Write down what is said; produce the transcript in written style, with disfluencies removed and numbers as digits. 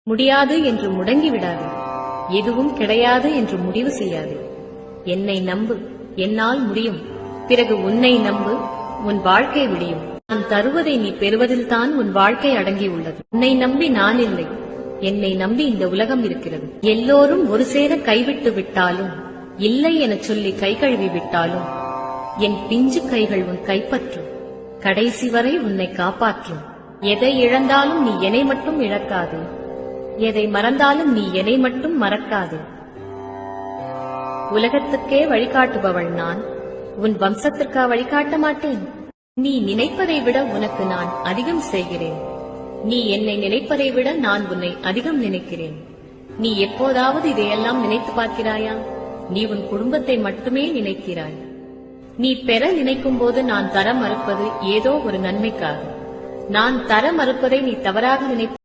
முடியாது என்று முடங்கிவிடாது. எதுவும் கிடையாது என்று முடிவு செய்யாது. என்னை நம்பு, என்னால் முடியும். பிறகு உன்னை நம்பு, உன் வாழ்க்கை விடியும். நான் தருவதை நீ பெறுவதில்தான் உன் வாழ்க்கை அடங்கியுள்ளது. உன்னை நம்பி நான் இல்லை, என்னை நம்பி இந்த உலகம் இருக்கிறது. எல்லோரும் ஒரு சேர கைவிட்டு விட்டாலும், இல்லை எனச் சொல்லி கை கழுவி விட்டாலும், என் பிஞ்சு கைகள் உன் கைப்பற்றும். கடைசி வரை உன்னை காப்பாற்றும். எதை இழந்தாலும் நீ என்னை மட்டும் இழக்காது. எதை மறந்தாலும் நீ என்னை மட்டும் மறக்காது. உலகத்துக்கே வழிகாட்டுபவள் நான், உன் வம்சத்திற்கா வழிகாட்ட மாட்டேன்? நீ நினைப்பதை விட உனக்கு நான் அதிகம் செய்கிறேன். நீ என்னை நினைப்பதை விட நான் உன்னை அதிகம் நினைக்கிறேன். நீ எப்போதாவது இதையெல்லாம் நினைத்து பார்க்கிறாயா? நீ உன் குடும்பத்தை மட்டுமே நினைக்கிறாய். நீ பெற நினைக்கும் போது நான் தர மறுப்பது ஏதோ ஒரு நன்மைக்காக. நான் தர மறுப்பதை நீ தவறாக நினைப்ப